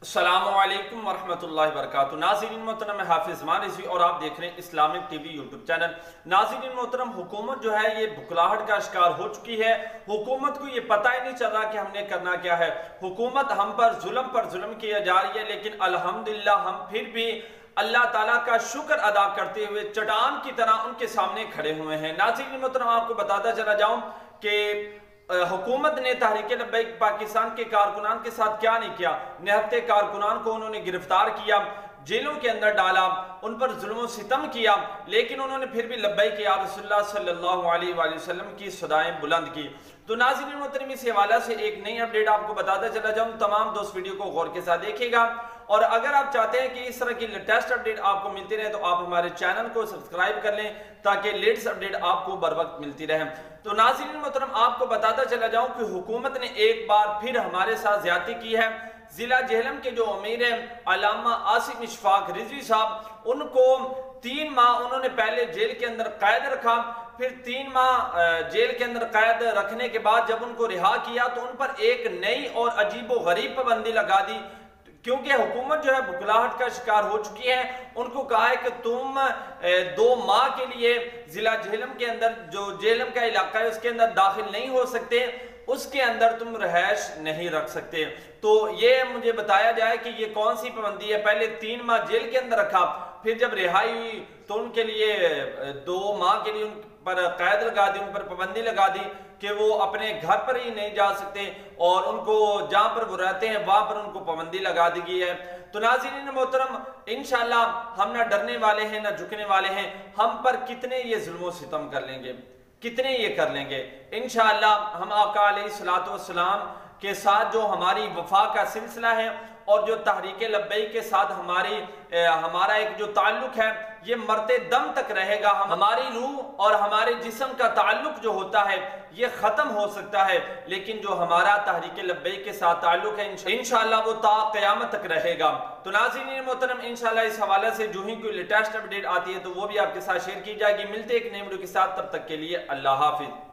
अस्सलामुअलैकुम वरहमतुल्लाहि वबरकातुहू। नाज़रीन मोहतरम, मैं हाफिज साद रिज़वी और आप देख रहे हैं इस्लामिक टीवी यूट्यूब चैनल। नाज़रीन मोहतरम, हुकूमत जो है ये बुखलाहट का शिकार हो चुकी है। हुकूमत को ये पता ही नहीं चल रहा कि हमने करना क्या है। हुकूमत हम पर जुल्म किया जा रही है, लेकिन अल्हम्दुलिल्लाह हम फिर भी अल्लाह ताला का शुक्र अदा करते हुए चट्टान की तरह उनके सामने खड़े हुए हैं। नाज़रीन मोहतरम, आपको बताता चला जाऊं कि हुकूमत ने तहरीक लब्बैक पाकिस्तान के कारकुनान के साथ क्या नहीं किया। निहत्ते कारकुनान को उन्होंने गिरफ्तार किया, जेलों के अंदर डाला, उन पर जुल्म सितम किया, लेकिन उन्होंने फिर भी लब्बैक या रसूलुल्लाह सल्लल्लाहु अलैहि वसल्लम की सदाएं बुलंद की। तो नाज़रीन मोहतरम, इस हवाले से एक नई अपडेट आपको बताता चला जाऊं। तमाम दोस्त वीडियो को गौर के साथ देखिएगा, और अगर आप चाहते हैं कि इस तरह की लेटेस्ट अपडेट आपको मिलती रहे तो आप हमारे चैनल को सब्सक्राइब कर लें, ताकि लेटेस्ट अपडेट आपको बर वक्त मिलती रहे। तो नाज़रीन मोहतरम, आपको बताता चला जाऊं कि हुकूमत ने एक बार फिर हमारे साथ ज्यादती की है। जिला जेहलम के जो अमीर हैं allama आसिम इशफाक रिजवी साहब, उनको 3 माह उन्होंने पहले जेल के अंदर कैद रखा। फिर 3 माह जेल के अंदर कैद रखने के बाद जब उनको रिहा किया तो उन पर एक नई और अजीबो गरीब पाबंदी लगा दी, क्योंकि हुकूमत जो है बुखलाहट का शिकार हो चुकी है। उनको कहा है कि तुम 2 माह के लिए जिला जेहलम के अंदर, जो जेहलम का इलाका है उसके अंदर दाखिल नहीं हो सकते, उसके अंदर तुम रहायश नहीं रख सकते। तो ये मुझे बताया जाए कि ये कौन सी पाबंदी है। पहले 3 माह जेल के अंदर रखा, फिर जब रिहाई हुई तो उनके लिए 2 माह के लिए उन पर कैद लगा दी, उन पर पाबंदी लगा दी कि वो अपने घर पर ही नहीं जा सकते, और उनको जहां पर वो रहते हैं वहां पर उनको पाबंदी लगा दी गई है। तो नाज़रीन मोहतरम, इंशाअल्लाह हम ना डरने वाले हैं ना झुकने वाले हैं। हम पर कितने ये जुल्म सितम कर लेंगे, कितने ये कर लेंगे, इंशाअल्लाह हम आका अलैहिस्सलातु वस्सलाम के साथ जो हमारी वफा का सिलसिला है और जो तहरीक लब्बैक के साथ हमारा एक जो ताल्लुक है, ये मरते दम तक रहेगा। हमारी रूह और हमारे जिस्म का ताल्लुक जो होता है ये खत्म हो सकता है, लेकिन जो हमारा तहरीक लब्बैक के साथ ताल्लुक है इंशाअल्लाह वो ता क़यामत तक रहेगा। तो नाज़रीन मोहतरम, इंशाअल्लाह इस हवाले से जो ही कोई लेटेस्ट अपडेट आती है तो वो भी आपके साथ शेयर की जाएगी। मिलते एक नए वीडियो के साथ, तब तक के लिए अल्लाह हाफिज।